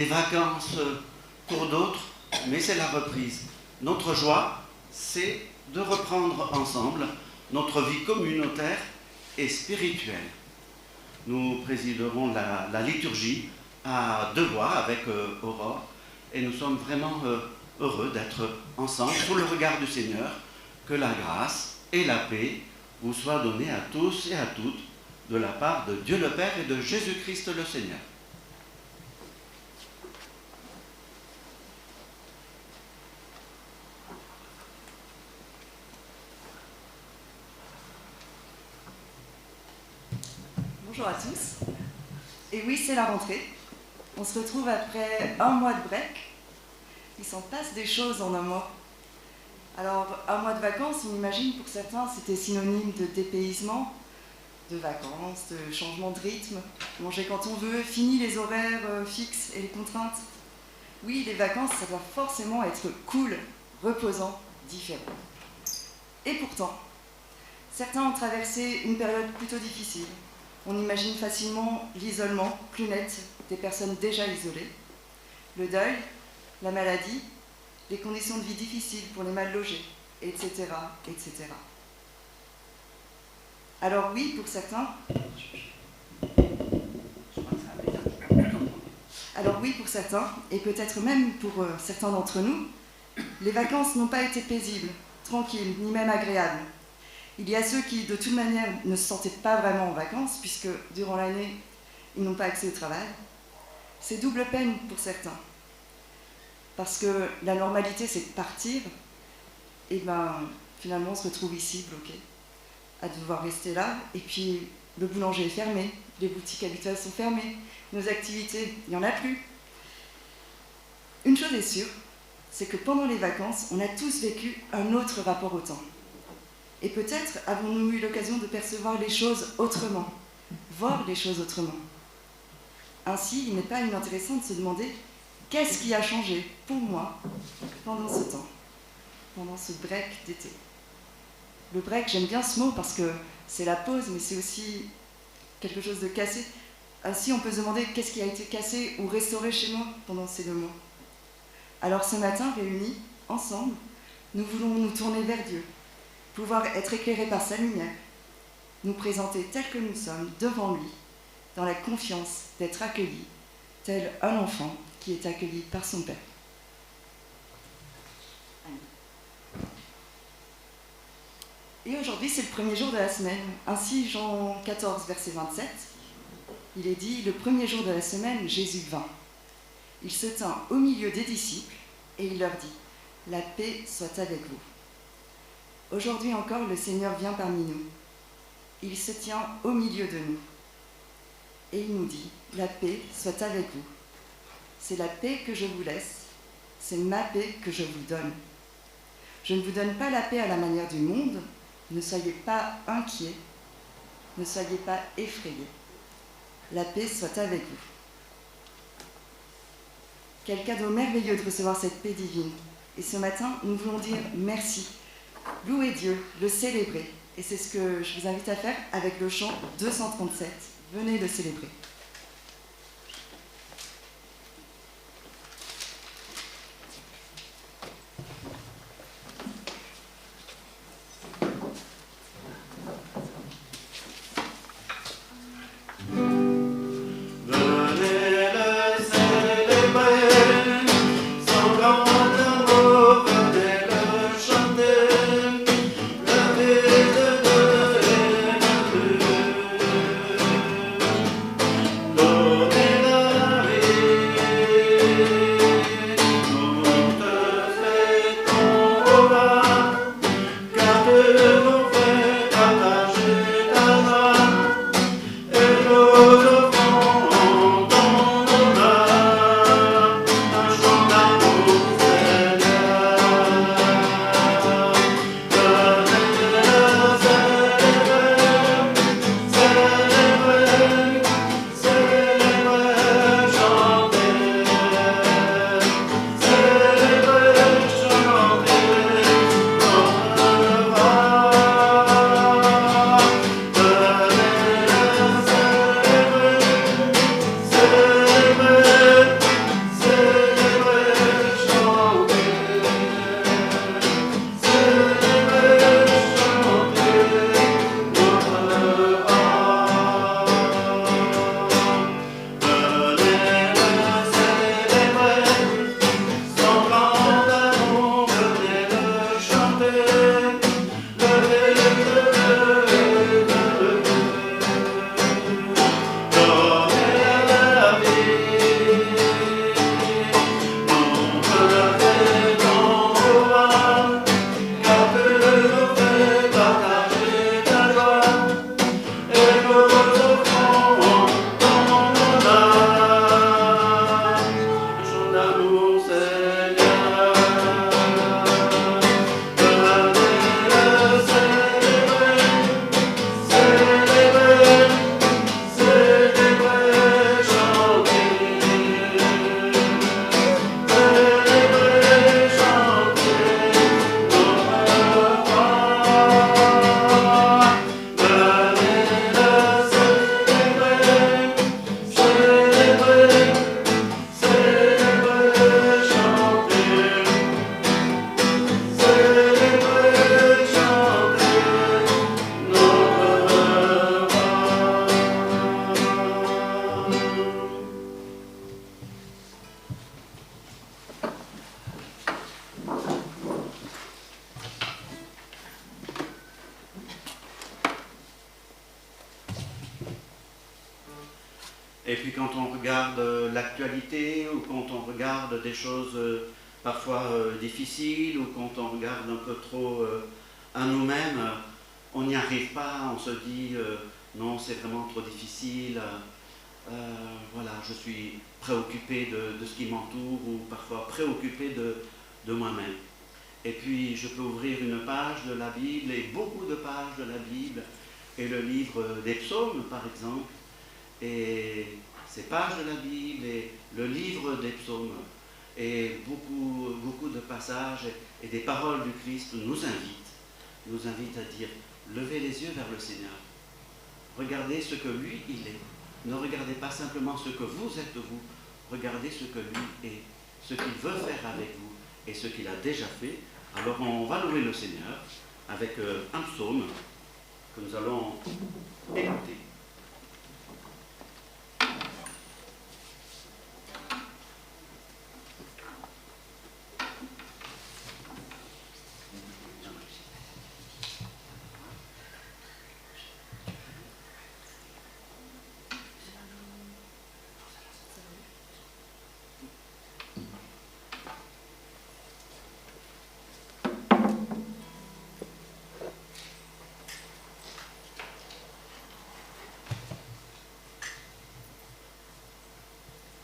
Les vacances pour d'autres, mais c'est la reprise. Notre joie, c'est de reprendre ensemble notre vie communautaire et spirituelle. Nous présiderons la liturgie à deux voix avec Aurore et nous sommes vraiment heureux d'être ensemble sous le regard du Seigneur. Que la grâce et la paix vous soient données à tous et à toutes de la part de Dieu le Père et de Jésus-Christ le Seigneur. Bonjour à tous. Et oui, c'est la rentrée. On se retrouve après un mois de break. Il s'en passe des choses en un mois. Alors, un mois de vacances, on imagine pour certains, c'était synonyme de dépaysement, de vacances, de changement de rythme, manger quand on veut, fini les horaires fixes et les contraintes. Oui, les vacances, ça doit forcément être cool, reposant, différent. Et pourtant, certains ont traversé une période plutôt difficile. On imagine facilement l'isolement plus net des personnes déjà isolées, le deuil, la maladie, les conditions de vie difficiles pour les mal logés, etc., etc. Alors oui, pour certains, et peut-être même pour certains d'entre nous, les vacances n'ont pas été paisibles, tranquilles, ni même agréables. Il y a ceux qui, de toute manière, ne se sentaient pas vraiment en vacances, puisque durant l'année, ils n'ont pas accès au travail. C'est double peine pour certains. Parce que la normalité, c'est de partir, et finalement, on se retrouve ici, bloqué, à devoir rester là. Et puis, le boulanger est fermé, les boutiques habituelles sont fermées, nos activités, il n'y en a plus. Une chose est sûre, c'est que pendant les vacances, on a tous vécu un autre rapport au temps. Et peut-être avons-nous eu l'occasion de percevoir les choses autrement, voir les choses autrement. Ainsi, il n'est pas inintéressant de se demander qu'est-ce qui a changé pour moi pendant ce temps, pendant ce break d'été. Le break, j'aime bien ce mot parce que c'est la pause, mais c'est aussi quelque chose de cassé. Ainsi, on peut se demander qu'est-ce qui a été cassé ou restauré chez moi pendant ces 2 mois. Alors ce matin, réunis, ensemble, nous voulons nous tourner vers Dieu, pouvoir être éclairés par sa lumière, nous présenter tels que nous sommes devant lui, dans la confiance d'être accueillis, tel un enfant qui est accueilli par son Père. Et aujourd'hui, c'est le premier jour de la semaine. Ainsi, Jean 14, verset 27, il est dit « Le premier jour de la semaine, Jésus vint. Il se tint au milieu des disciples et il leur dit « La paix soit avec vous. » Aujourd'hui encore, le Seigneur vient parmi nous. Il se tient au milieu de nous. Et il nous dit « La paix soit avec vous. C'est la paix que je vous laisse, c'est ma paix que je vous donne. Je ne vous donne pas la paix à la manière du monde, ne soyez pas inquiets, ne soyez pas effrayés. La paix soit avec vous. » Quel cadeau merveilleux de recevoir cette paix divine. Et ce matin, nous voulons dire merci. Louer Dieu, le célébrer. Et c'est ce que je vous invite à faire avec le chant 237. Venez le célébrer. Venez Et puis quand on regarde l'actualité ou quand on regarde des choses parfois difficiles ou quand on regarde un peu trop à nous-mêmes, on n'y arrive pas, on se dit non, c'est vraiment trop difficile, voilà, je suis préoccupé de ce qui m'entoure ou parfois préoccupé de moi-même. Et puis je peux ouvrir une page de la Bible et beaucoup de pages de la Bible et le livre des psaumes par exemple, et ces pages de la Bible et le livre des psaumes et beaucoup de passages et des paroles du Christ nous invitent à dire levez les yeux vers le Seigneur, regardez ce que lui il est, ne regardez pas simplement ce que vous êtes vous, regardez ce que lui est, ce qu'il veut faire avec vous et ce qu'il a déjà fait. Alors on va louer le Seigneur avec un psaume que nous allons écouter.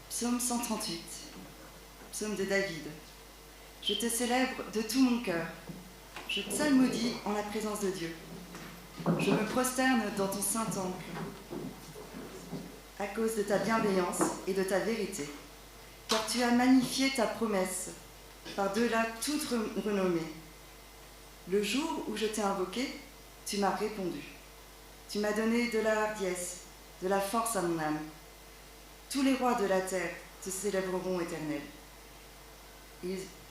Psaume 138, psaume de David. Je te célèbre de tout mon cœur. Je psalmodie en la présence de Dieu. Je me prosterne dans ton saint temple à cause de ta bienveillance et de ta vérité, car tu as magnifié ta promesse par-delà toute renommée. Le jour où je t'ai invoqué, tu m'as répondu. Tu m'as donné de la hardiesse, de la force à mon âme. Tous les rois de la terre te célébreront, Éternel.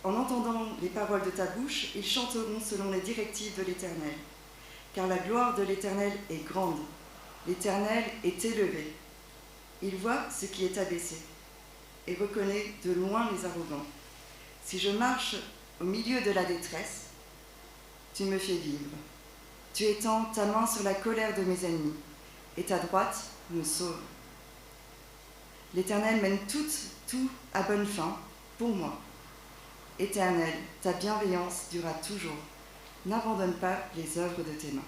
En entendant les paroles de ta bouche, ils chanteront selon les directives de l'Éternel. Car la gloire de l'Éternel est grande. L'Éternel est élevé. Il voit ce qui est abaissé et reconnaît de loin les arrogants. Si je marche au milieu de la détresse, tu me fais vivre. Tu étends ta main sur la colère de mes ennemis et ta droite me sauve. L'Éternel mène tout à bonne fin pour moi. Éternel, ta bienveillance durera toujours. N'abandonne pas les œuvres de tes mains.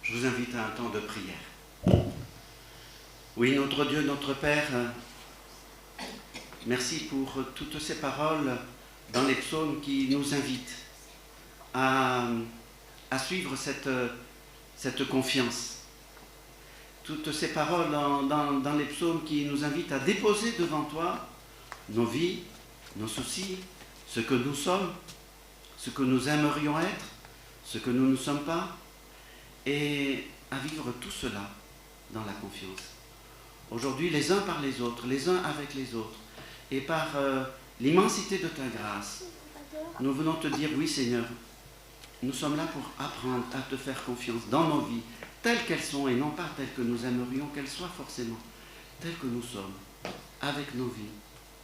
Je vous invite à un temps de prière. Oui, notre Dieu, notre Père, merci pour toutes ces paroles dans les psaumes qui nous invitent à suivre cette confiance. Toutes ces paroles dans les psaumes qui nous invitent à déposer devant toi nos vies, nos soucis, ce que nous sommes, ce que nous aimerions être, ce que nous ne sommes pas, et à vivre tout cela dans la confiance. Aujourd'hui, les uns par les autres, les uns avec les autres, et par l'immensité de ta grâce, nous venons te dire, oui Seigneur, nous sommes là pour apprendre à te faire confiance dans nos vies, telles qu'elles sont, et non pas telles que nous aimerions qu'elles soient forcément, telles que nous sommes, avec nos vies.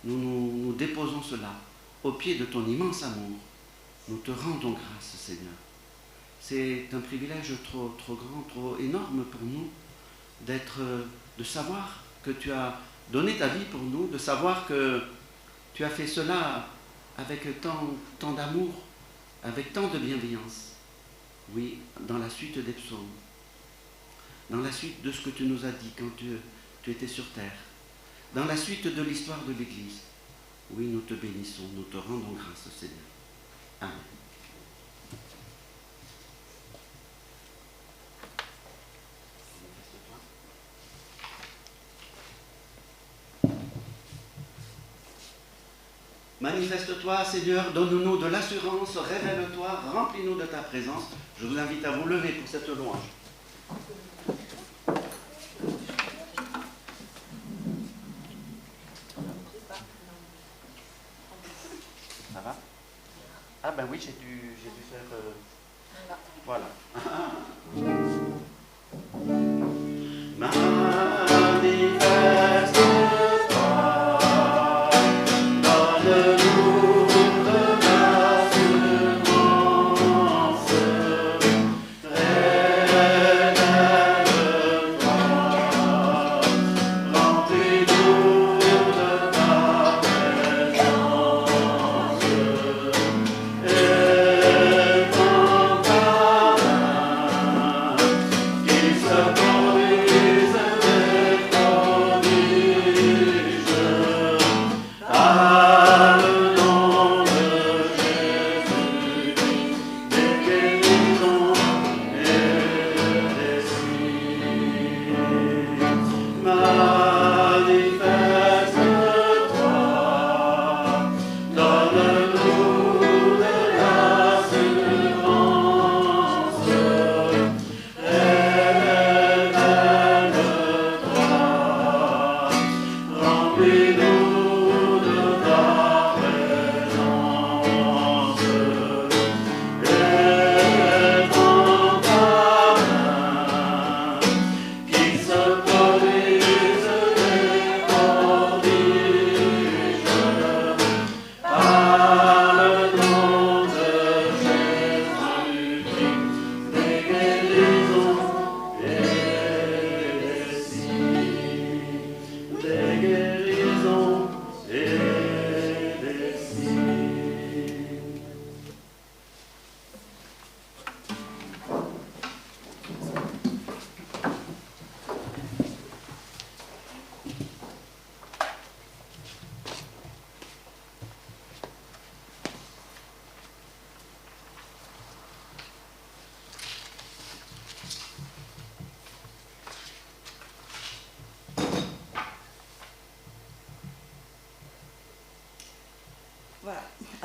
Nous déposons cela au pied de ton immense amour. Nous te rendons grâce, Seigneur. C'est un privilège trop grand, trop énorme pour nous de savoir que tu as donné ta vie pour nous, de savoir que tu as fait cela avec tant d'amour, avec tant de bienveillance. Oui, dans la suite des psaumes, dans la suite de ce que tu nous as dit quand tu étais sur terre, dans la suite de l'histoire de l'Église. Oui, nous te bénissons, nous te rendons grâce, Seigneur. Amen. Manifeste-toi, Seigneur, donne-nous de l'assurance, révèle-toi, remplis-nous de ta présence. Je vous invite à vous lever pour cette louange. Ça va? Ah ben oui, j'ai dû faire... Voilà. Manifeste-toi, donne-nous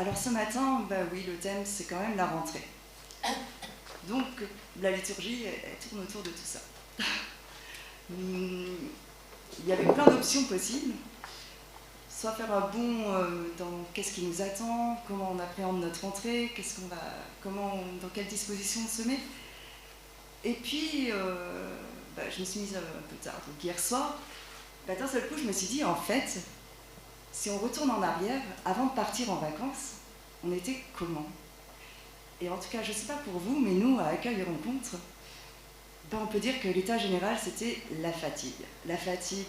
Alors ce matin, oui, le thème c'est quand même la rentrée. Donc la liturgie, elle tourne autour de tout ça. Il y avait plein d'options possibles. Soit faire un bond dans qu'est-ce qui nous attend, comment on appréhende notre rentrée, dans quelle disposition on se met. Et puis, je me suis mise un peu tard, donc hier soir, d'un seul coup, je me suis dit, en fait, si on retourne en arrière, avant de partir en vacances, on était comment? Et en tout cas, je ne sais pas pour vous, mais nous, à Accueil et Rencontre, on peut dire que l'état général, c'était la fatigue. La fatigue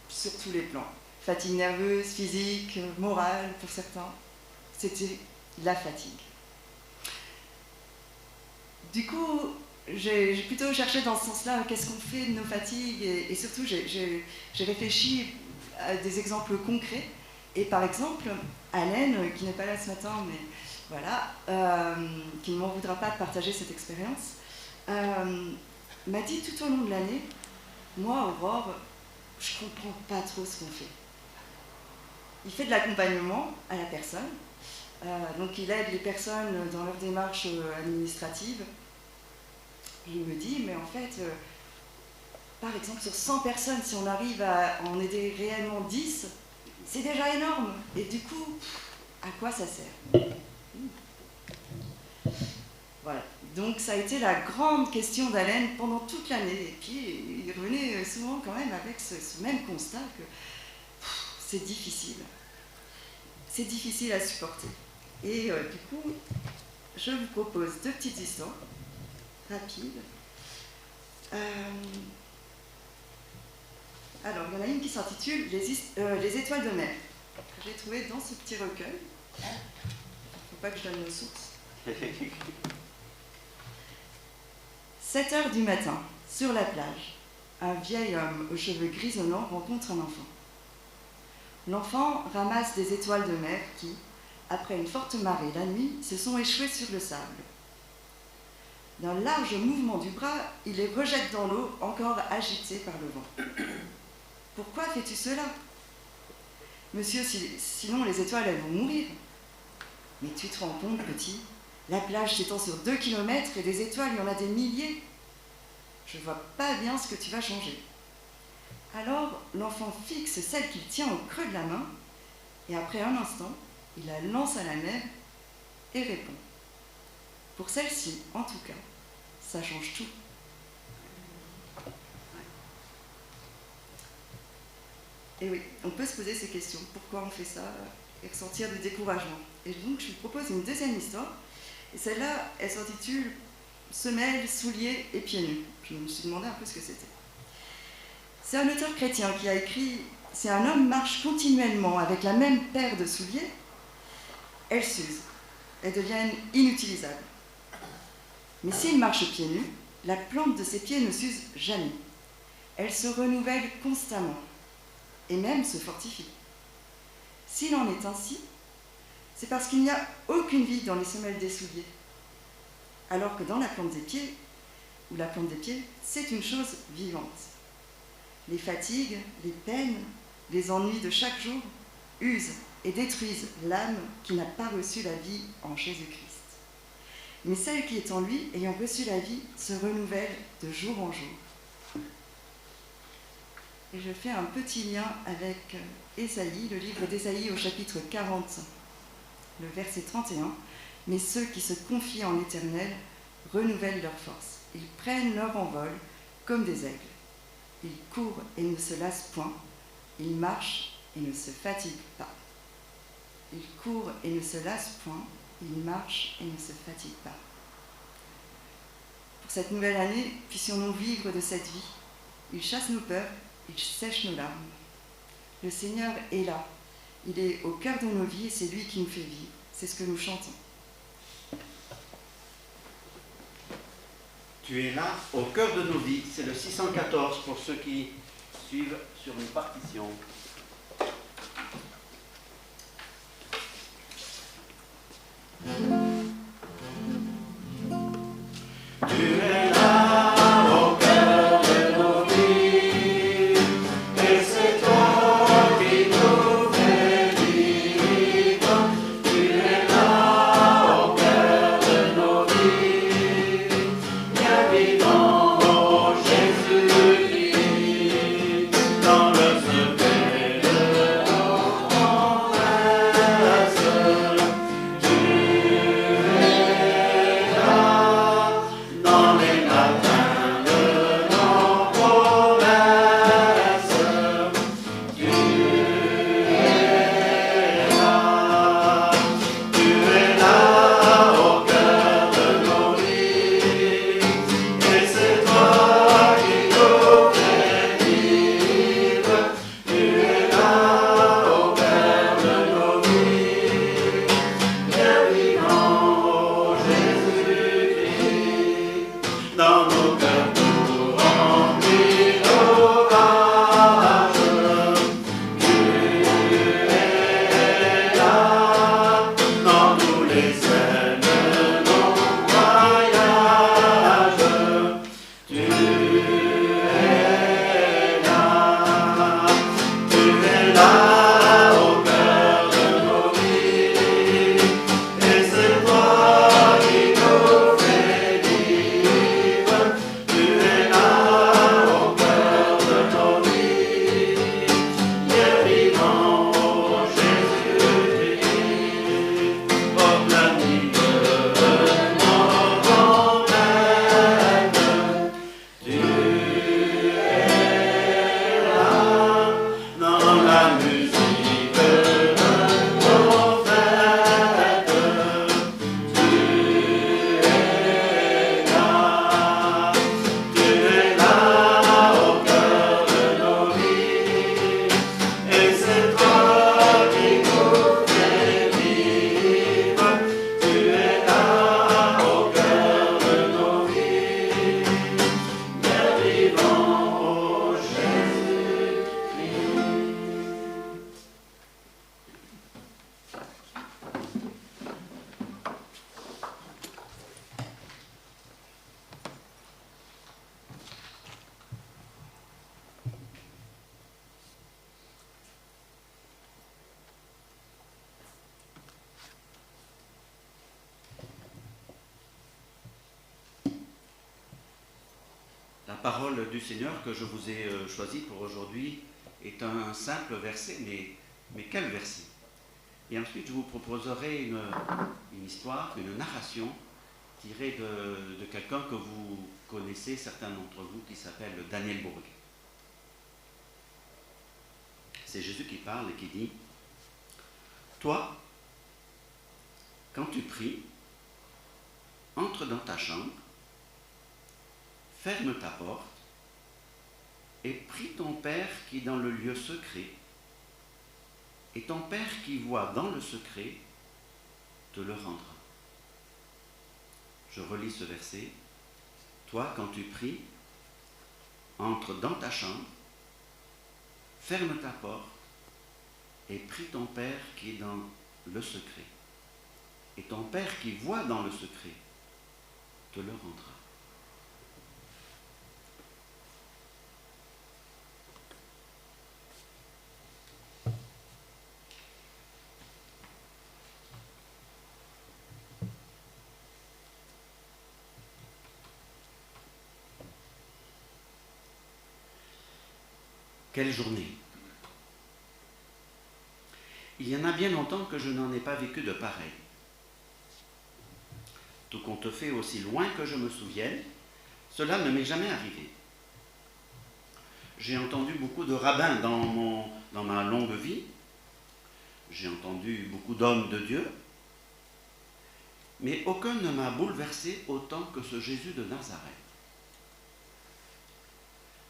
sur tous les plans. Fatigue nerveuse, physique, morale pour certains. C'était la fatigue. Du coup, j'ai plutôt cherché dans ce sens-là qu'est-ce qu'on fait de nos fatigues et surtout j'ai réfléchi à des exemples concrets. Et par exemple, Alain, qui n'est pas là ce matin, mais voilà, qui ne m'en voudra pas de partager cette expérience, m'a dit tout au long de l'année, moi, Aurore, je ne comprends pas trop ce qu'on fait. Il fait de l'accompagnement à la personne, donc il aide les personnes dans leur démarche administrative. Et il me dit, mais en fait, par exemple, sur 100 personnes, si on arrive à en aider réellement 10, c'est déjà énorme. Et du coup, à quoi ça sert? Voilà. Donc ça a été la grande question d'Alain pendant toute l'année. Et puis il revenait souvent quand même avec ce même constat que c'est difficile. C'est difficile à supporter. Et du coup, je vous propose 2 petites histoires rapides. Alors, il y en a une qui s'intitule Les étoiles de mer, que j'ai trouvé dans ce petit recueil. Il ne faut pas que je donne nos sources. 7 heures du matin, sur la plage, un vieil homme aux cheveux grisonnants rencontre un enfant. L'enfant ramasse des étoiles de mer qui, après une forte marée la nuit, se sont échouées sur le sable. D'un large mouvement du bras, il les rejette dans l'eau, encore agitée par le vent. « Pourquoi fais-tu cela ? Monsieur, sinon les étoiles, elles vont mourir. » « Mais tu te rends compte, petit, la plage s'étend sur 2 kilomètres et des étoiles, il y en a des milliers. Je ne vois pas bien ce que tu vas changer. » Alors, l'enfant fixe celle qu'il tient au creux de la main, et après un instant, il la lance à la mer et répond. Pour celle-ci, en tout cas, ça change tout. Et oui, on peut se poser ces questions. Pourquoi on fait ça et ressentir du découragement. Et donc, je vous propose une deuxième histoire. Et celle-là, elle s'intitule Semelles, souliers et pieds nus. Je me suis demandé un peu ce que c'était. C'est un auteur chrétien qui a écrit « Si un homme marche continuellement avec la même paire de souliers, elles s'usent, elles deviennent inutilisables. Mais s'il marche pieds nus, la plante de ses pieds ne s'use jamais. Elle se renouvelle constamment et même se fortifie. S'il en est ainsi, c'est parce qu'il n'y a aucune vie dans les semelles des souliers. Alors que dans la plante des pieds, ou la plante des pieds, c'est une chose vivante. Les fatigues, les peines, les ennuis de chaque jour usent et détruisent l'âme qui n'a pas reçu la vie en Jésus-Christ. Mais celle qui est en lui, ayant reçu la vie, se renouvelle de jour en jour. Et je fais un petit lien avec Ésaïe, le livre d'Ésaïe au chapitre 40, le verset 31. « Mais ceux qui se confient en l'Éternel renouvellent leur force. Ils prennent leur envol comme des aigles. Ils courent et ne se lassent point. Ils marchent et ne se fatiguent pas. Ils courent et ne se lassent point. Ils marchent et ne se fatiguent pas. » Pour cette nouvelle année, puissions-nous vivre de cette vie. Il chasse nos peurs, il sèche nos larmes. Le Seigneur est là. Il est au cœur de nos vies et c'est lui qui nous fait vivre. C'est ce que nous chantons. Tu es là, au cœur de nos vies. C'est le 614 pour ceux qui suivent sur une partition. Tu es là, au cœur de nos vies, et c'est toi qui nous fais vivre. Tu es là. parole du Seigneur que je vous ai choisie pour aujourd'hui est un simple verset, mais quel verset? Et ensuite, je vous proposerai une histoire, une narration tirée de quelqu'un que vous connaissez, certains d'entre vous, qui s'appelle Daniel Bourg. C'est Jésus qui parle et qui dit: toi, quand tu pries, entre dans ta chambre, ferme ta porte et prie ton Père qui est dans le lieu secret, et ton Père qui voit dans le secret te le rendra. Je relis ce verset. Toi, quand tu pries, entre dans ta chambre, ferme ta porte et prie ton Père qui est dans le secret. Et ton Père qui voit dans le secret te le rendra. Quelle journée! Il y en a bien longtemps que je n'en ai pas vécu de pareil. Tout compte fait, aussi loin que je me souvienne, cela ne m'est jamais arrivé. J'ai entendu beaucoup de rabbins dans ma longue vie. J'ai entendu beaucoup d'hommes de Dieu. Mais aucun ne m'a bouleversé autant que ce Jésus de Nazareth.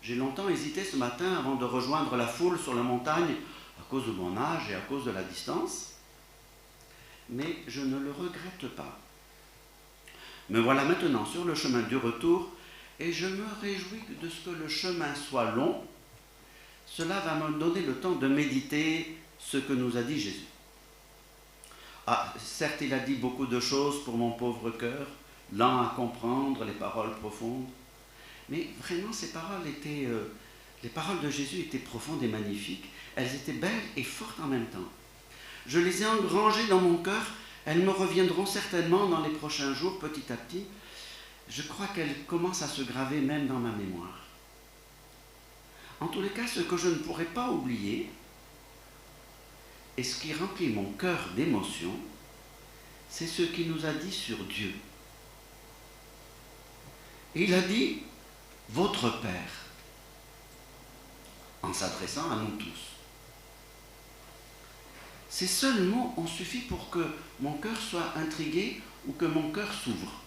J'ai longtemps hésité ce matin avant de rejoindre la foule sur la montagne à cause de mon âge et à cause de la distance. Mais je ne le regrette pas. Me voilà maintenant sur le chemin du retour et je me réjouis de ce que le chemin soit long. Cela va me donner le temps de méditer ce que nous a dit Jésus. Ah, certes, il a dit beaucoup de choses pour mon pauvre cœur, lent à comprendre les paroles profondes. Mais vraiment, ces paroles les paroles de Jésus étaient profondes et magnifiques. Elles étaient belles et fortes en même temps. Je les ai engrangées dans mon cœur. Elles me reviendront certainement dans les prochains jours, petit à petit. Je crois qu'elles commencent à se graver même dans ma mémoire. En tous les cas, ce que je ne pourrais pas oublier, et ce qui remplit mon cœur d'émotion, c'est ce qu'il nous a dit sur Dieu. Il a dit « Votre Père », en s'adressant à nous tous. Ces seuls mots ont suffi pour que mon cœur soit intrigué ou que mon cœur s'ouvre.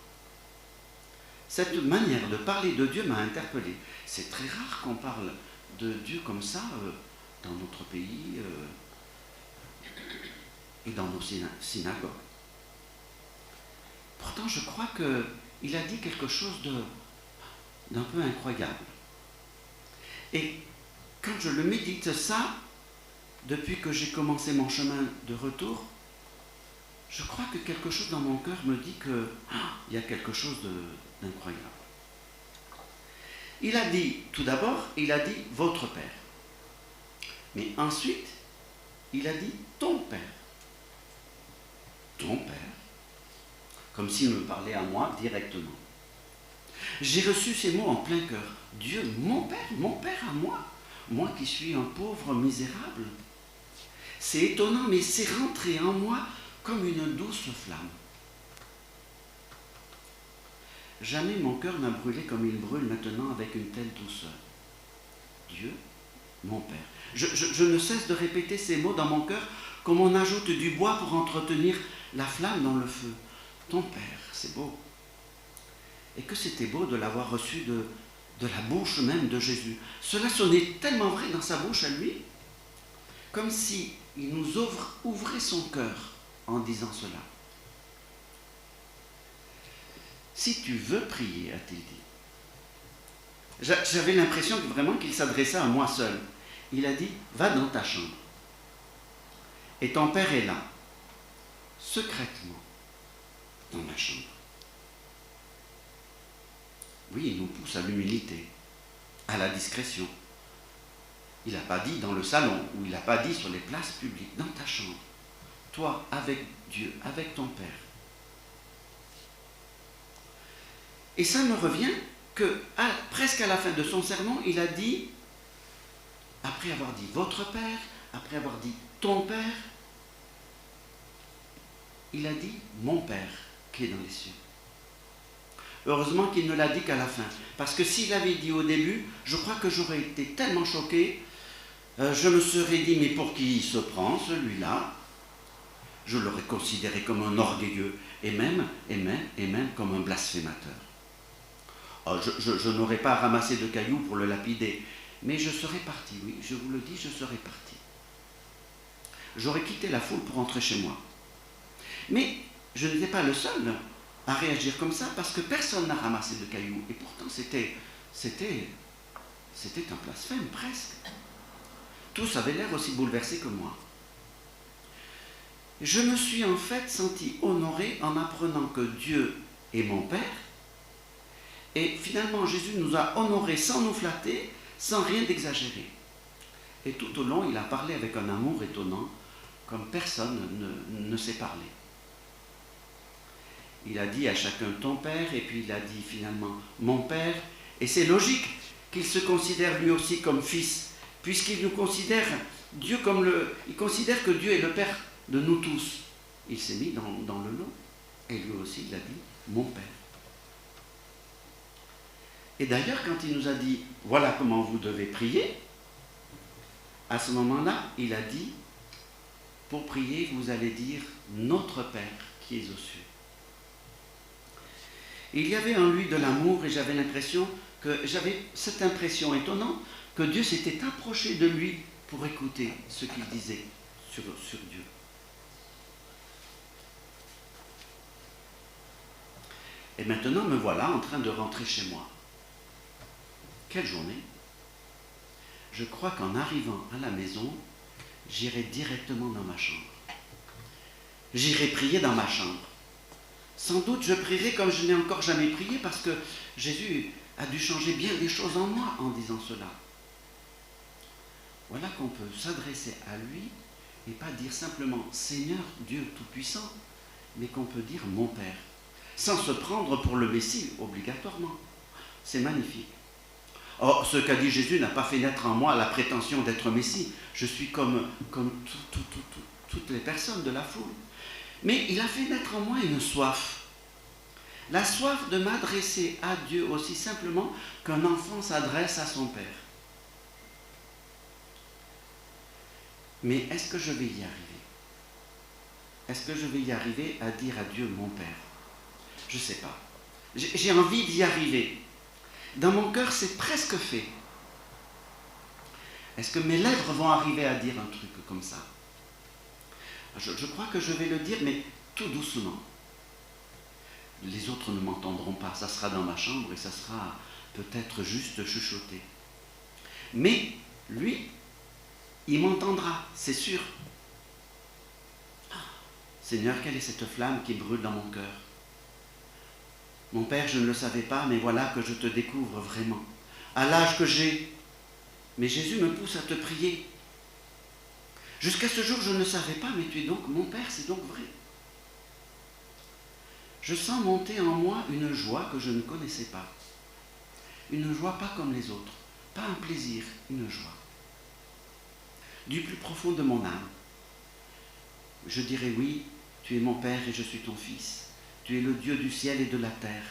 Cette manière de parler de Dieu m'a interpellé. C'est très rare qu'on parle de Dieu comme ça dans notre pays et dans nos synagogues. Pourtant, je crois qu'il a dit quelque chose d'un peu incroyable. Et quand je le médite ça, depuis que j'ai commencé mon chemin de retour, je crois que quelque chose dans mon cœur me dit qu'il y a quelque chose d'incroyable. Il a dit, tout d'abord, il a dit « votre Père ». Mais ensuite, il a dit « ton Père ». Ton Père, comme s'il me parlait à moi directement. J'ai reçu ces mots en plein cœur. Dieu, mon Père à moi, moi qui suis un pauvre misérable. C'est étonnant, mais c'est rentré en moi comme une douce flamme. Jamais mon cœur n'a brûlé comme il brûle maintenant avec une telle douceur. Dieu, mon Père. Je ne cesse de répéter ces mots dans mon cœur comme on ajoute du bois pour entretenir la flamme dans le feu. Ton Père, c'est beau. Et que c'était beau de l'avoir reçu de la bouche même de Jésus. Cela sonnait tellement vrai dans sa bouche à lui, comme si il nous ouvrait son cœur en disant cela. Si tu veux prier, a-t-il dit. J'avais l'impression vraiment qu'il s'adressait à moi seul. Il a dit, va dans ta chambre. Et ton Père est là, secrètement, dans ma chambre. Oui, il nous pousse à l'humilité, à la discrétion. Il n'a pas dit dans le salon, ou il n'a pas dit sur les places publiques, dans ta chambre. Toi, avec Dieu, avec ton Père. Et ça me revient que presque à la fin de son sermon, il a dit, après avoir dit votre Père, après avoir dit ton Père, il a dit mon Père qui est dans les cieux. Heureusement qu'il ne l'a dit qu'à la fin, parce que s'il l'avait dit au début, je crois que j'aurais été tellement choqué, je me serais dit mais pour qui il se prend celui-là? Je l'aurais considéré comme un orgueilleux et même comme un blasphémateur. Oh, je n'aurais pas ramassé de cailloux pour le lapider, mais je serais parti, oui, je vous le dis, je serais parti. J'aurais quitté la foule pour rentrer chez moi. Mais je n'étais pas le seul à réagir comme ça, parce que personne n'a ramassé de cailloux. Et pourtant, c'était un blasphème, presque. Tous avaient l'air aussi bouleversés que moi. Je me suis en fait senti honoré en apprenant que Dieu est mon Père. Et finalement, Jésus nous a honorés sans nous flatter, sans rien d'exagéré. Et tout au long, il a parlé avec un amour étonnant, comme personne ne sait parler. Il a dit à chacun ton Père, et puis il a dit finalement mon Père. Et c'est logique qu'il se considère lui aussi comme fils, puisqu'il nous considère Dieu comme il considère que Dieu est le Père de nous tous. Il s'est mis dans le lot, et lui aussi il a dit mon Père. Et d'ailleurs, quand il nous a dit voilà comment vous devez prier, à ce moment-là, il a dit pour prier, vous allez dire notre Père qui est aux cieux. Il y avait en lui de l'amour et j'avais cette impression étonnante que Dieu s'était approché de lui pour écouter ce qu'il disait sur Dieu. Et maintenant me voilà en train de rentrer chez moi. Quelle journée! Je crois qu'en arrivant à la maison, j'irai directement dans ma chambre. J'irai prier dans ma chambre. Sans doute je prierai comme je n'ai encore jamais prié parce que Jésus a dû changer bien des choses en moi en disant cela. Voilà qu'on peut s'adresser à lui et pas dire simplement Seigneur Dieu Tout-Puissant, mais qu'on peut dire mon Père, sans se prendre pour le Messie obligatoirement. C'est magnifique. Or, ce qu'a dit Jésus n'a pas fait naître en moi la prétention d'être Messie. Je suis comme toutes les personnes de la foule. Mais il a fait naître en moi une soif. La soif de m'adresser à Dieu aussi simplement qu'un enfant s'adresse à son Père. Mais est-ce que je vais y arriver? Est-ce que je vais y arriver à dire à Dieu mon Père? Je ne sais pas. J'ai envie d'y arriver. Dans mon cœur, c'est presque fait. Est-ce que mes lèvres vont arriver à dire un truc comme ça? Je crois que je vais le dire, mais tout doucement. Les autres ne m'entendront pas. Ça sera dans ma chambre et ça sera peut-être juste chuchoté. Mais lui, il m'entendra, c'est sûr. Seigneur, quelle est cette flamme qui brûle dans mon cœur? Mon Père, je ne le savais pas, mais voilà que je te découvre vraiment. À l'âge que j'ai, mais Jésus me pousse à te prier. Jusqu'à ce jour, je ne savais pas, mais tu es donc mon Père, c'est donc vrai. Je sens monter en moi une joie que je ne connaissais pas. Une joie pas comme les autres, pas un plaisir, une joie. Du plus profond de mon âme. Je dirais oui, tu es mon Père et je suis ton Fils. Tu es le Dieu du ciel et de la terre.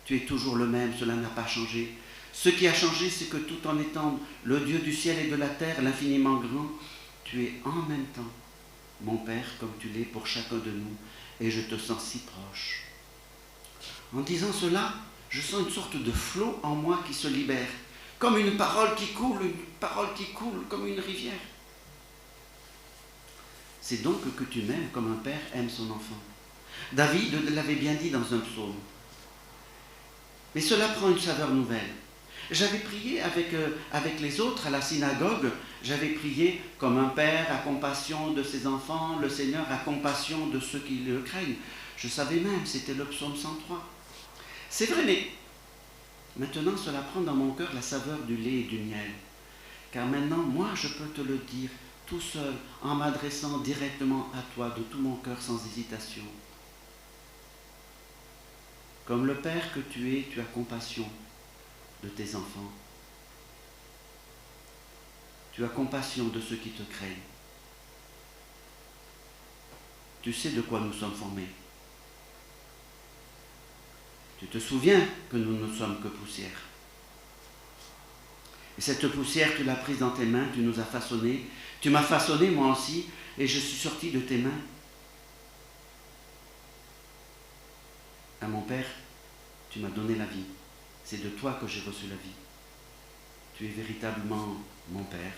Tu es toujours le même, cela n'a pas changé. Ce qui a changé, c'est que tout en étant le Dieu du ciel et de la terre, l'infiniment grand, tu es en même temps mon Père comme tu l'es pour chacun de nous, et je te sens si proche. En disant cela, je sens une sorte de flot en moi qui se libère, comme une parole qui coule comme une rivière. C'est donc que tu m'aimes comme un père aime son enfant. David l'avait bien dit dans un psaume. Mais cela prend une saveur nouvelle. J'avais prié avec les autres à la synagogue, j'avais prié comme un père a compassion de ses enfants, le Seigneur a compassion de ceux qui le craignent. Je savais même, c'était le psaume 103. C'est vrai, mais maintenant cela prend dans mon cœur la saveur du lait et du miel. Car maintenant, moi, je peux te le dire tout seul, en m'adressant directement à toi, de tout mon cœur, sans hésitation. Comme le Père que tu es, tu as compassion. de tes enfants. Tu as compassion de ceux qui te craignent. Tu sais de quoi nous sommes formés. Tu te souviens que nous ne sommes que poussière. Et cette poussière, tu l'as prise dans tes mains, tu nous as façonnés. Tu m'as façonné moi aussi, et je suis sorti de tes mains. À mon Père, tu m'as donné la vie. C'est de toi que j'ai reçu la vie. Tu es véritablement mon Père,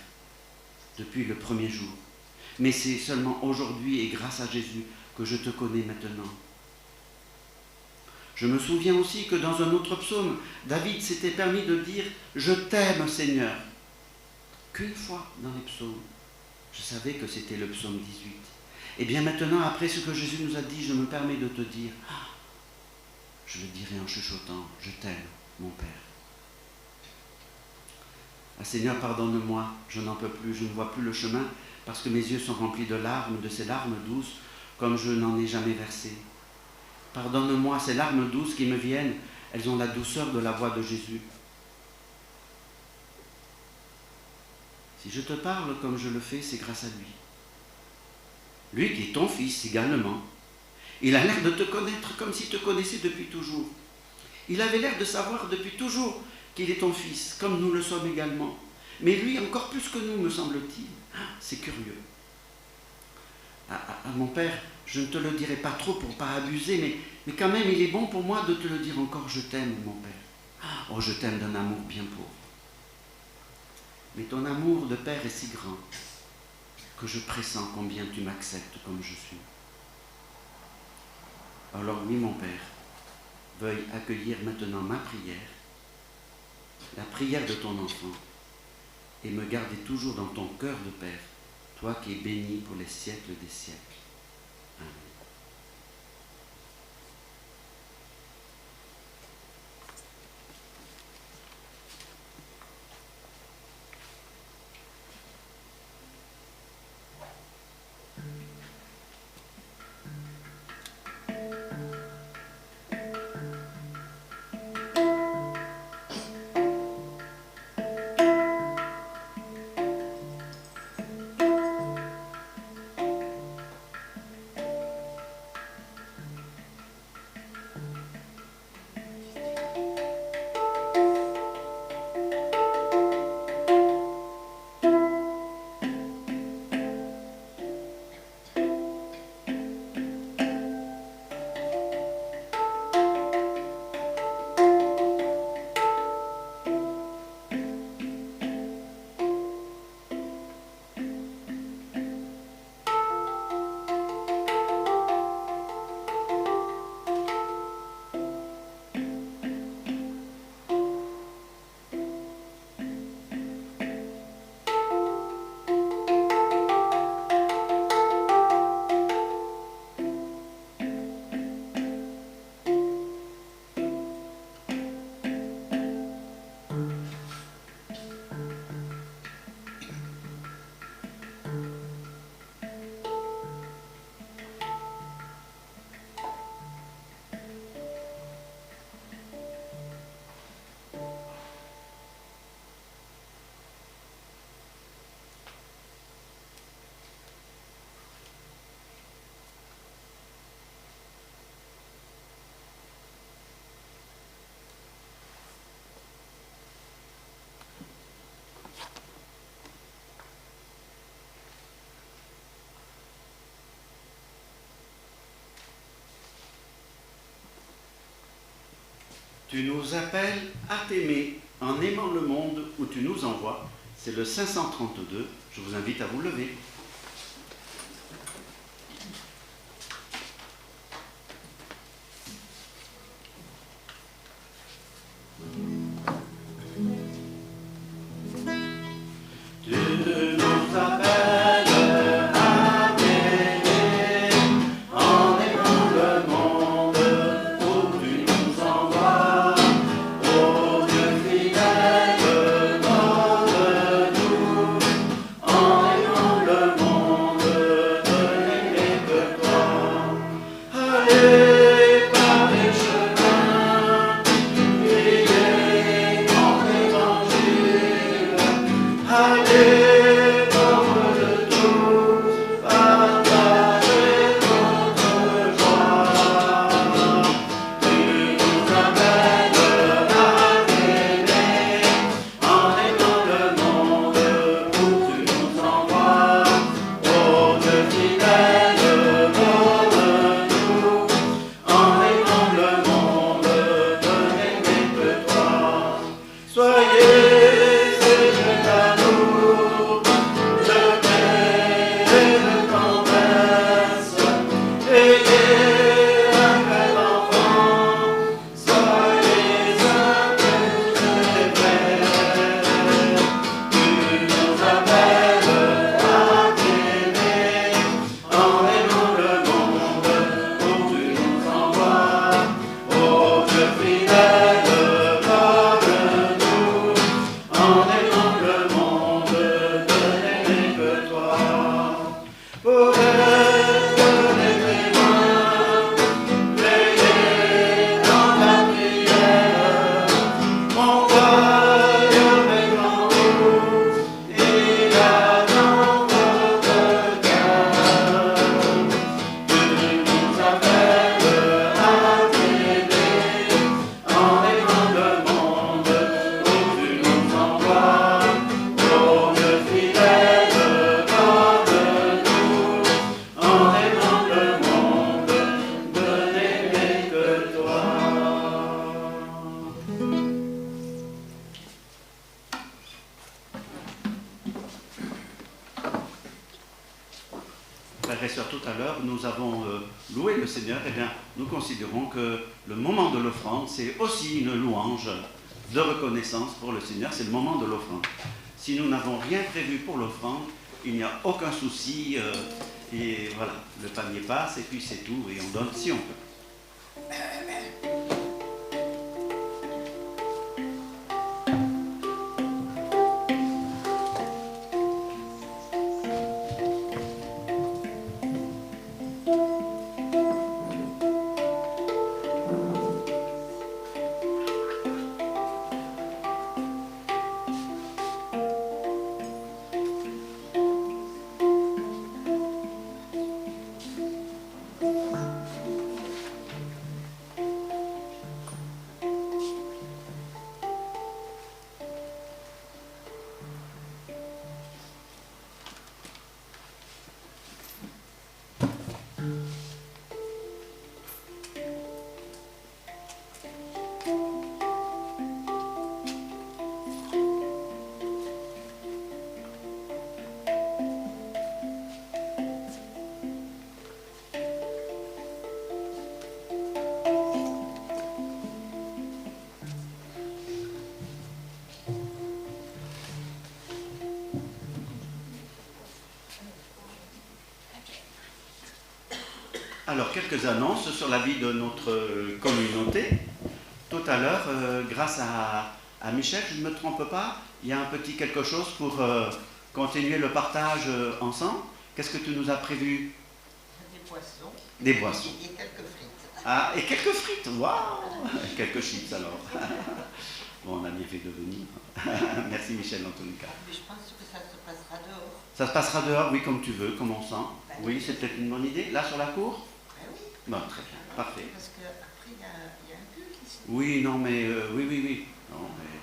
depuis le premier jour. Mais c'est seulement aujourd'hui et grâce à Jésus que je te connais maintenant. Je me souviens aussi que dans un autre psaume, David s'était permis de dire « Je t'aime, Seigneur ». Qu'une fois dans les psaumes, je savais que c'était le psaume 18. Et bien maintenant, après ce que Jésus nous a dit, je me permets de te dire « Je le dirai en chuchotant, je t'aime, mon Père ». Ah Seigneur, pardonne-moi, je n'en peux plus, je ne vois plus le chemin, parce que mes yeux sont remplis de larmes, de ces larmes douces, comme je n'en ai jamais versé. Pardonne-moi, ces larmes douces qui me viennent, elles ont la douceur de la voix de Jésus. Si je te parle comme je le fais, c'est grâce à lui. Lui qui est ton fils également. Il a l'air de te connaître comme s'il te connaissait depuis toujours. Il avait l'air de savoir depuis toujours qu'il est ton fils, comme nous le sommes également. Mais lui, encore plus que nous, me semble-t-il. C'est curieux. Mon Père, je ne te le dirai pas trop pour ne pas abuser, mais quand même, il est bon pour moi de te le dire encore. Je t'aime, mon Père. Oh, je t'aime d'un amour bien pauvre. Mais ton amour de Père est si grand que je pressens combien tu m'acceptes comme je suis. Alors oui, mon Père, veuille accueillir maintenant ma prière, la prière de ton enfant, et me garder toujours dans ton cœur de Père, toi qui es béni pour les siècles des siècles. Amen. Tu nous appelles à t'aimer en aimant le monde où tu nous envoies. C'est le 532. Je vous invite à vous lever. Le frères et sœurs, tout à l'heure, nous avons loué le Seigneur, eh bien, nous considérons que le moment de l'offrande, c'est aussi une louange de reconnaissance pour le Seigneur, c'est le moment de l'offrande. Si nous n'avons rien prévu pour l'offrande, il n'y a aucun souci, et voilà, le panier passe, et puis c'est tout, et on donne si on peut. Alors, quelques annonces sur la vie de notre communauté. Tout à l'heure, grâce à Michel, je ne me trompe pas, il y a un petit quelque chose pour continuer le partage ensemble. Qu'est-ce que tu nous as prévu? Des poissons. Des boissons. Et quelques frites. Ah, et quelques frites, waouh! Quelques chips alors. Bon, on a bien fait de venir. Merci Michel, en tous les cas. Mais je pense que ça se passera dehors. Ça se passera dehors, oui, comme tu veux, comme on sent. Ben, Oui, c'est peut-être une bonne idée. Là, sur la cour? Ben oui. Bon, très bien, parfait. Parce qu'après, il y a un culte ici. Oui, non, mais oui. Non, mais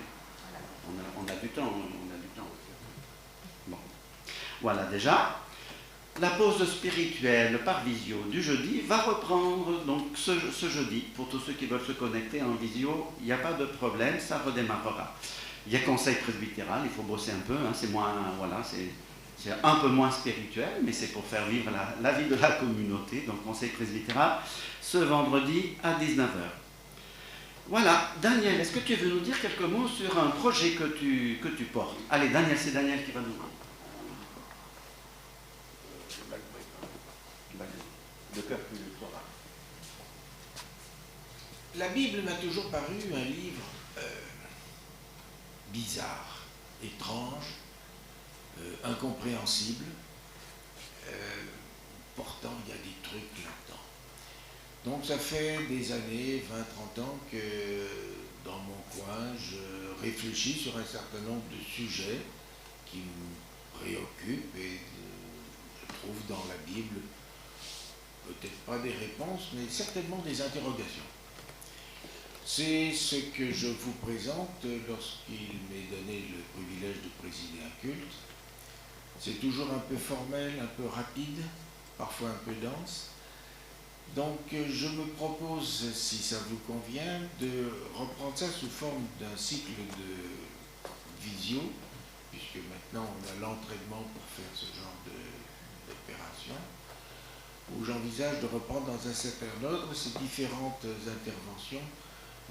Voilà. on a du temps, on a du temps. Bon, voilà déjà. La pause spirituelle par visio du jeudi va reprendre donc ce jeudi. Pour tous ceux qui veulent se connecter en visio, il n'y a pas de problème, ça redémarrera. Il y a conseil presbytéral, il faut bosser un peu, hein, c'est moins, voilà, c'est un peu moins spirituel, mais c'est pour faire vivre la vie de la communauté. Donc conseil presbytéral ce vendredi à 19h. Voilà, Daniel, est-ce que tu veux nous dire quelques mots sur un projet que tu portes? Allez, Daniel, c'est Daniel qui va nous... Le cœur plus fort. La Bible m'a toujours paru un livre bizarre, étrange, incompréhensible. Pourtant, il y a des trucs là-dedans. Donc ça fait des années, 20-30 ans que dans mon coin, je réfléchis sur un certain nombre de sujets qui me préoccupent et je trouve dans la Bible peut-être pas des réponses, mais certainement des interrogations. C'est ce que je vous présente lorsqu'il m'est donné le privilège de présider un culte. C'est toujours un peu formel, un peu rapide, parfois un peu dense. Donc je me propose, si ça vous convient, de reprendre ça sous forme d'un cycle de visio, puisque maintenant on a l'entraînement pour faire ce genre d'opération, où j'envisage de reprendre dans un certain ordre ces différentes interventions,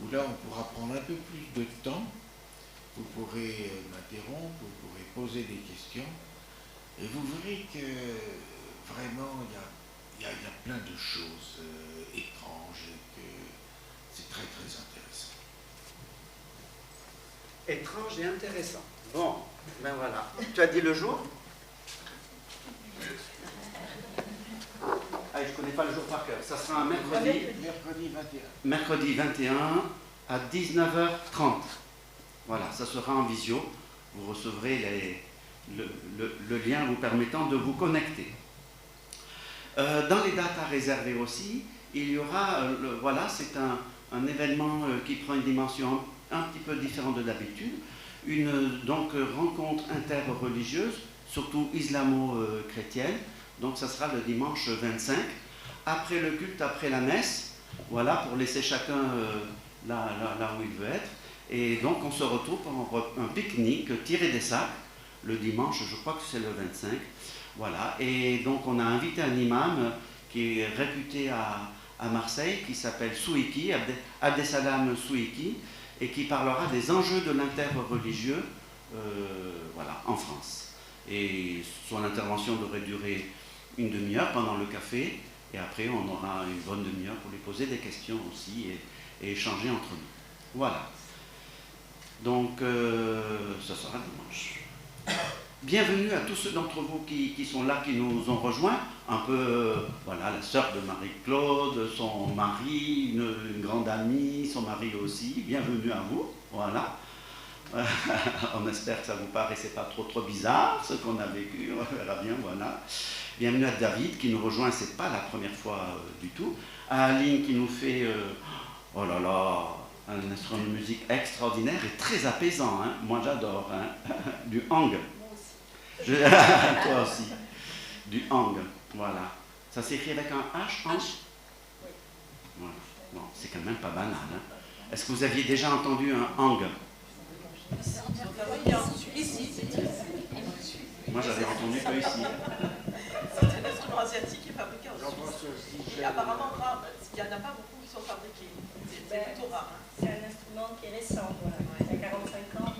où là on pourra prendre un peu plus de temps, vous pourrez m'interrompre, vous pourrez poser des questions, et vous verrez que vraiment il y a plein de choses étranges et que c'est très très intéressant. Étrange et intéressant. Bon, ben voilà. Tu as dit le jour? Ah, je ne connais pas le jour par cœur. Ça sera un mercredi. Mercredi 21. Mercredi 21 à 19h30. Voilà, ça sera en visio. Vous recevrez le lien vous permettant de vous connecter. Dans les dates à réserver aussi, il y aura, voilà, c'est un événement qui prend une dimension un petit peu différente de d'habitude. Une donc rencontre interreligieuse, surtout islamo-chrétienne. Donc ça sera le dimanche 25, après le culte, après la messe, voilà, pour laisser chacun là où il veut être. Et donc on se retrouve pour un pique-nique tiré des sacs, le dimanche, je crois que c'est le 25, Voilà, et donc on a invité un imam qui est réputé à Marseille, qui s'appelle Souiki, Abdesalam Souiki, et qui parlera des enjeux de l'interreligieux voilà, en France. Et son intervention devrait durer une demi-heure pendant le café, et après on aura une bonne demi-heure pour lui poser des questions aussi et échanger entre nous. Voilà. Donc, ça sera dimanche. Bienvenue à tous ceux d'entre vous qui sont là, qui nous ont rejoints. Un peu, voilà, la sœur de Marie-Claude, son mari, une grande amie, son mari aussi. Bienvenue à vous. Voilà. On espère que ça ne vous paraissait pas trop bizarre, ce qu'on a vécu. On verra bien, voilà. Bienvenue à David qui nous rejoint, c'est pas la première fois du tout. À Aline qui nous fait, oh là là, un instrument de musique extraordinaire et très apaisant. Hein. Moi j'adore, hein. Du hang. Toi aussi. Du hang, voilà. Ça s'écrit avec un H, hang. Voilà. Bon, c'est quand même pas banal. Hein. Est-ce que vous aviez déjà entendu un hang? Moi j'avais entendu que ici. C'est un instrument asiatique qui est fabriqué en Suisse. Et apparemment, il n'y en a pas beaucoup qui sont fabriqués. C'est plutôt rare. Hein. C'est un instrument qui est récent, voilà. Il y a 45 ans.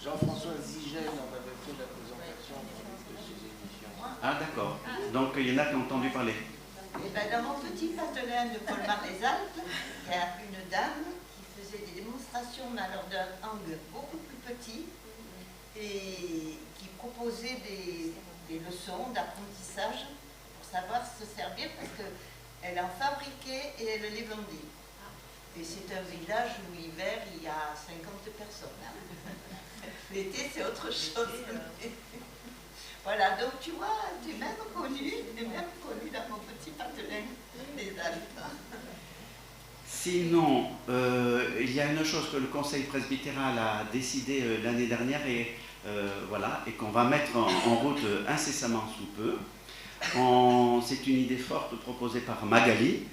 Jean-François Zigel en avait fait la présentation de ses émissions. Ah d'accord. Donc il y en a qui ont entendu parler. Et ben, dans mon petit patelin de Colmar-les-Alpes, il y a une dame qui faisait des démonstrations, mais alors d'un angle beaucoup plus petit, et qui proposait des leçons d'apprentissage pour savoir se servir, parce qu'elle en fabriquait et elle les vendait. Et c'est un village où l'hiver, il y a 50 personnes. Hein. L'été, c'est autre chose. Voilà, donc tu vois, tu es même connu dans mon petit patelin des Alpes. Sinon, il y a une chose que le Conseil presbytéral a décidé l'année dernière et voilà, et qu'on va mettre en route incessamment sous peu. C'est une idée forte proposée par Magali.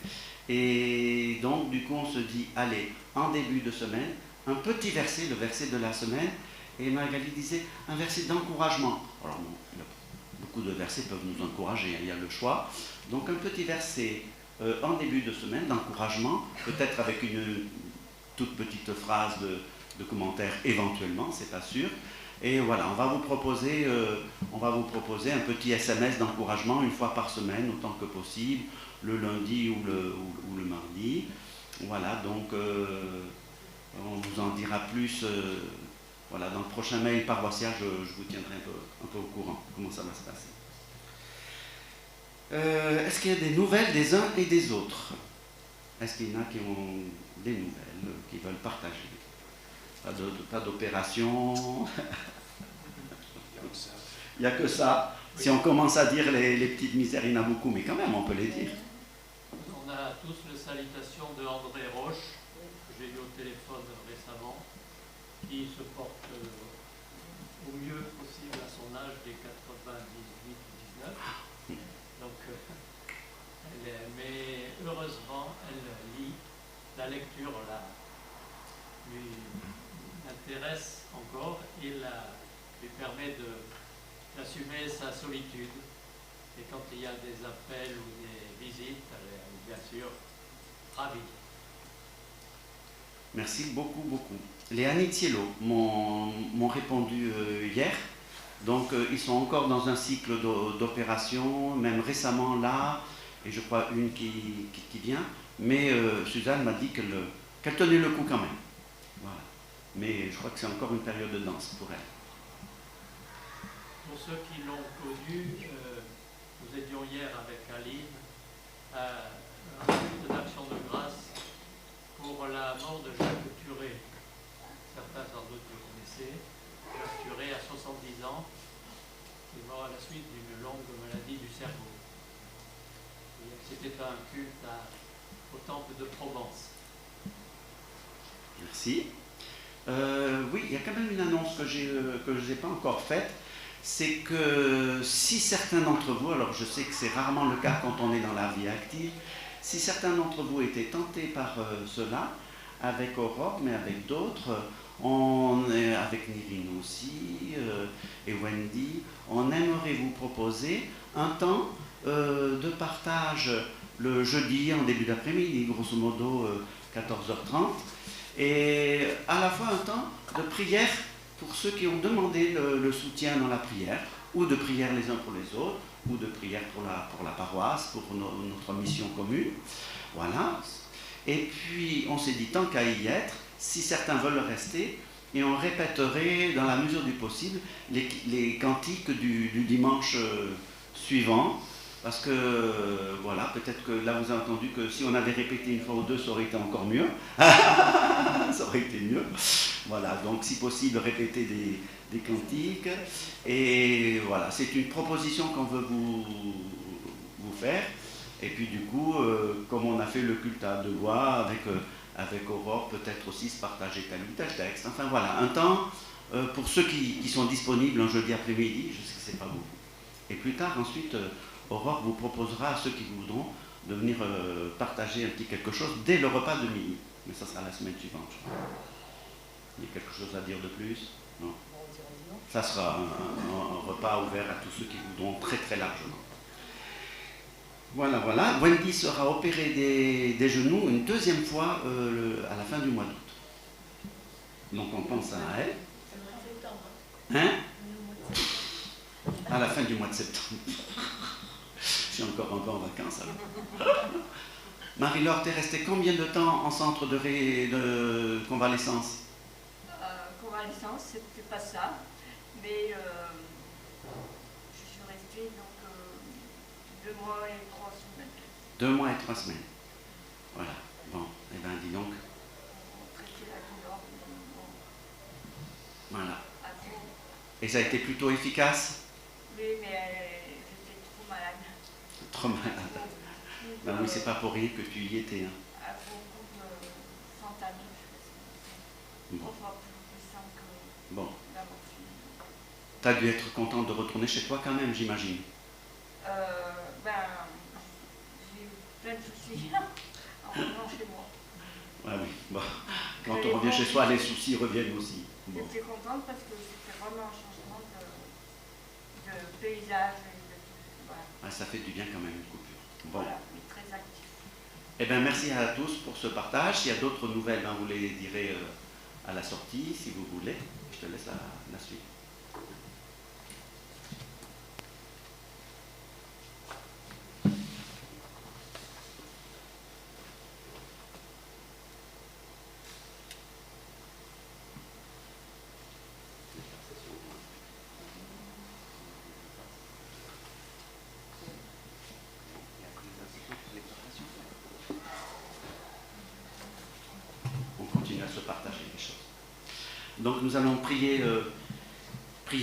Et donc, du coup, on se dit, allez, en début de semaine, un petit verset, le verset de la semaine. Et Magali disait, un verset d'encouragement. Alors, bon, beaucoup de versets peuvent nous encourager, il y a le choix. Donc, un petit verset en début de semaine d'encouragement, peut-être avec une toute petite phrase de commentaire éventuellement, c'est pas sûr. Et voilà, on va vous proposer un petit SMS d'encouragement une fois par semaine, autant que possible, le lundi ou le mardi. Voilà, donc on vous en dira plus voilà, dans le prochain mail paroissial, je vous tiendrai un peu au courant, comment ça va se passer. Est-ce qu'il y a des nouvelles des uns et des autres? Est-ce qu'il y en a qui ont des nouvelles, qui veulent partager? Pas d'opération. Il n'y a que ça. Si on commence à dire les petites misères, il y en a beaucoup, mais quand même, on peut les dire. On a tous les salutations de André Roche, que j'ai eu au téléphone récemment, qui se porte au mieux possible à son âge des 98-19. Donc, mais heureusement, elle lit. La lecture lui intéresse encore et lui permet d'assumer sa solitude. Et quand il y a des appels ou des visites, elle est bien sûr ravie. Merci beaucoup. Les Anitiello m'ont répondu hier. Donc ils sont encore dans un cycle d'opération, même récemment là, et je crois une qui vient. Mais Suzanne m'a dit qu'elle tenait le coup quand même. Voilà. Mais je crois que c'est encore une période de danse pour elle. Pour ceux qui l'ont connue, nous étions hier avec Aline à un culte d'action de grâce pour la mort de Jacques Turé. Certains sans doute le connaissez. Jacques Turé a 70 ans, il est mort à la suite d'une longue maladie du cerveau. C'était un culte au temple de Provence. Merci. Oui, il y a quand même une annonce que je n'ai pas encore faite. C'est que si certains d'entre vous, alors je sais que c'est rarement le cas quand on est dans la vie active, si certains d'entre vous étaient tentés par cela, avec Aurore, mais avec d'autres, on est avec Nirine aussi et Wendy, on aimerait vous proposer un temps de partage le jeudi en début d'après-midi, grosso modo 14h30, et à la fois un temps de prière pour ceux qui ont demandé le soutien dans la prière, ou de prière les uns pour les autres, ou de prière pour la paroisse, pour notre mission commune. Voilà. Et puis on s'est dit, tant qu'à y être, si certains veulent rester, et on répéterait dans la mesure du possible les cantiques du dimanche suivant, parce que voilà, peut-être que là vous avez entendu que si on avait répété une fois ou deux, ça aurait été encore mieux. Ça aurait été mieux. Voilà, donc si possible, répéter des cantiques. Et voilà, c'est une proposition qu'on veut vous faire. Et puis du coup, comme on a fait le culte à deux voix avec Aurore, peut-être aussi se partager tel ou tel texte. Enfin voilà, un temps pour ceux qui sont disponibles un jeudi après-midi, je sais que c'est pas beaucoup. Et plus tard, ensuite, Aurore vous proposera à ceux qui voudront de venir partager un petit quelque chose dès le repas de midi. Mais ça sera la semaine suivante, je crois. Il y a quelque chose à dire de plus? Non. Ça sera un repas ouvert à tous ceux qui voudront très très largement. Voilà, voilà. Wendy sera opérée des genoux une deuxième fois à la fin du mois d'août. Donc on pense à elle. Hein? À la fin du mois de septembre. Je suis encore un peu en vacances alors. Marie-Laure, t'es restée combien de temps en centre de convalescence? Convalescence, c'était pas ça, mais je suis restée donc 2 mois et 3 semaines. 2 mois et 3 semaines. Voilà. Bon, eh bien dis donc. On traitait la douleur. Voilà. Et ça a été plutôt efficace? Oui, mais j'étais trop malade. Trop malade. Ben oui, c'est pas pour rien que tu y étais. Hein. À beaucoup de fentanyl, je Bon. 3 fois plus puissant que Bon. la morphine. T'as dû être contente de retourner chez toi quand même, j'imagine. J'ai eu plein de soucis en revenant chez moi. Ah oui, bon. Quand on revient chez soi, les soucis reviennent aussi. Bon. J'étais contente parce que c'était vraiment un changement de paysage. Et de tout. Voilà. Ah, ça fait du bien quand même, une coupure. Bon. Voilà, mais très actif. Eh bien, merci à tous pour ce partage. S'il y a d'autres nouvelles, ben, vous les direz à la sortie, si vous voulez. Je te laisse la suite. On continue à se partager les choses. Donc nous allons prier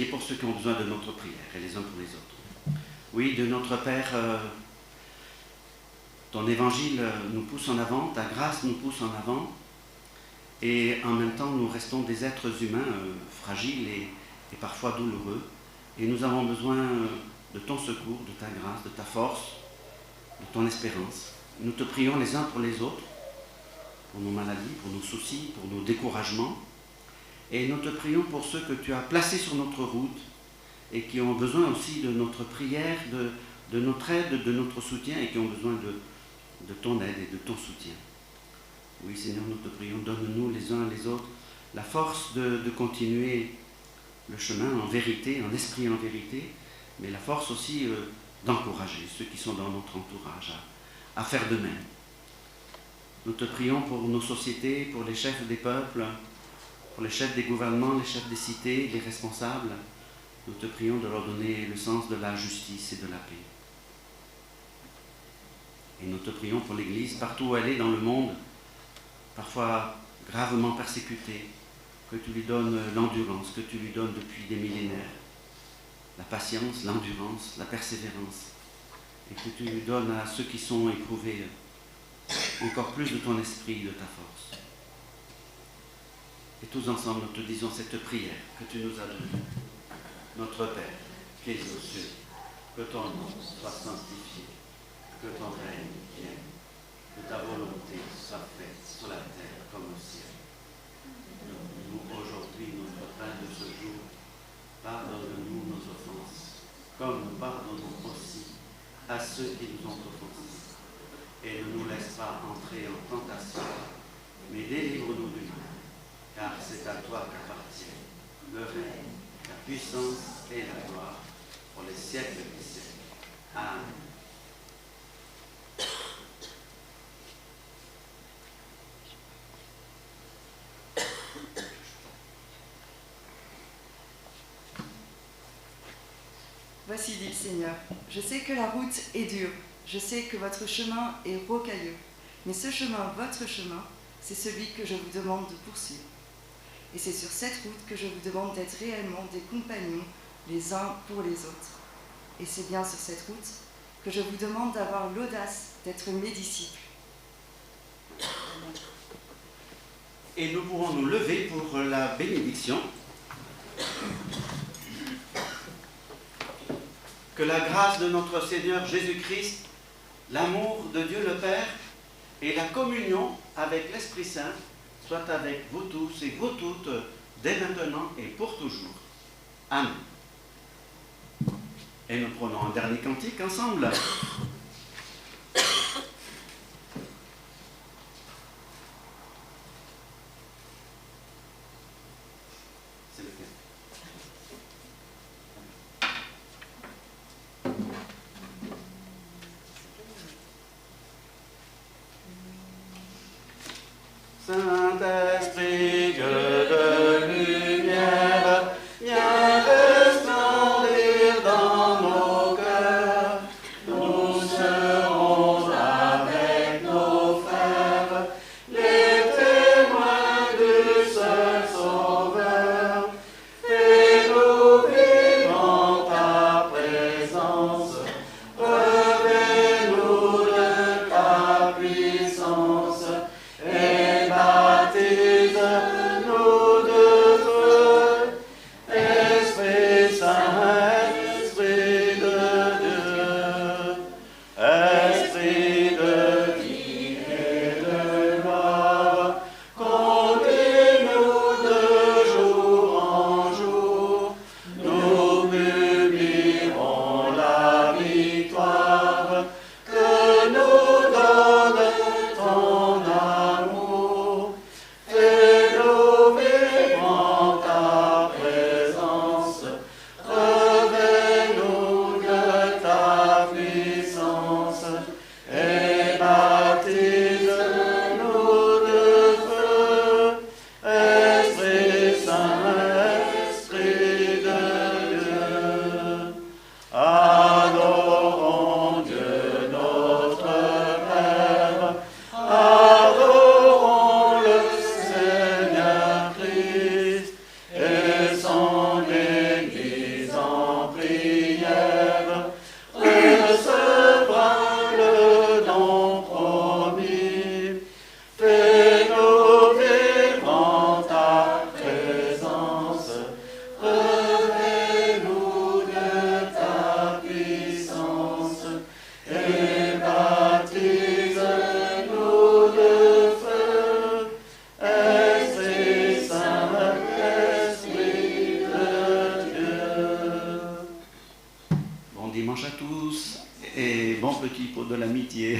pour ceux qui ont besoin de notre prière, et les uns pour les autres. Oui, de notre Père, ton évangile nous pousse en avant, ta grâce nous pousse en avant, et en même temps nous restons des êtres humains fragiles et parfois douloureux, et nous avons besoin de ton secours, de ta grâce, de ta force, de ton espérance. Nous te prions les uns pour les autres, pour nos maladies, pour nos soucis, pour nos découragements. Et nous te prions pour ceux que tu as placés sur notre route et qui ont besoin aussi de notre prière, de notre aide, de notre soutien et qui ont besoin de ton aide et de ton soutien. Oui, Seigneur, nous te prions, donne-nous les uns les autres la force de continuer le chemin en vérité, en esprit en vérité, mais la force aussi d'encourager ceux qui sont dans notre entourage à faire de même. Nous te prions pour nos sociétés, pour les chefs des peuples, pour les chefs des gouvernements, les chefs des cités, les responsables. Nous te prions de leur donner le sens de la justice et de la paix. Et nous te prions pour l'Église, partout où elle est dans le monde, parfois gravement persécutée, que tu lui donnes l'endurance que tu lui donnes depuis des millénaires, la patience, l'endurance, la persévérance, et que tu lui donnes à ceux qui sont éprouvés encore plus de ton esprit, de ta force. Et tous ensemble, nous te disons cette prière que tu nous as donnée. Notre Père, qui es aux cieux, que ton nom soit sanctifié, que ton règne vienne, que ta volonté soit faite sur la terre comme au ciel. Donne-nous aujourd'hui comme nous pardonnons aussi à ceux qui nous ont offensés. Et ne nous laisse pas entrer en tentation, mais délivre-nous du mal, car c'est à toi qu'appartient le règne, la puissance et la gloire pour les siècles des siècles. Amen. Voici, dit le Seigneur, je sais que la route est dure, je sais que votre chemin est rocailleux, mais ce chemin, votre chemin, c'est celui que je vous demande de poursuivre. Et c'est sur cette route que je vous demande d'être réellement des compagnons les uns pour les autres. Et c'est bien sur cette route que je vous demande d'avoir l'audace d'être mes disciples. Et nous pourrons nous lever pour la bénédiction. Que la grâce de notre Seigneur Jésus-Christ, l'amour de Dieu le Père et la communion avec l'Esprit Saint soient avec vous tous et vous toutes, dès maintenant et pour toujours. Amen. Et nous prenons un dernier cantique ensemble. C'est lequel? Saint-Esprit, Dieu de lumière, viens resplendir dans nos cœurs. Nous serons avec nos frères, les témoins du seul Sauveur. Fais-nous vivre en ta présence, revêt-nous de ta puissance. Et baptise-nous de feu, Esprit Saint, Esprit de Dieu, Esprit de vie et de gloire, conduis-nous de jour en jour, nous publierons la victoire que nous donne ton amour. Fais-nous vivre en ta présence, revêt-nous de ta puissance, et baptise-nous de feu, Esprit Saint, Esprit de Dieu. Adorons Dieu notre Père, adorons le Seigneur Christ et son Église en prière, recevra le don promis. Fais-nous vivre en ta présence, revêt-nous de ta puissance, et baptise-nous de feu, Esprit Saint, Esprit de Dieu. Bon dimanche à tous et bon petit pot de l'amitié.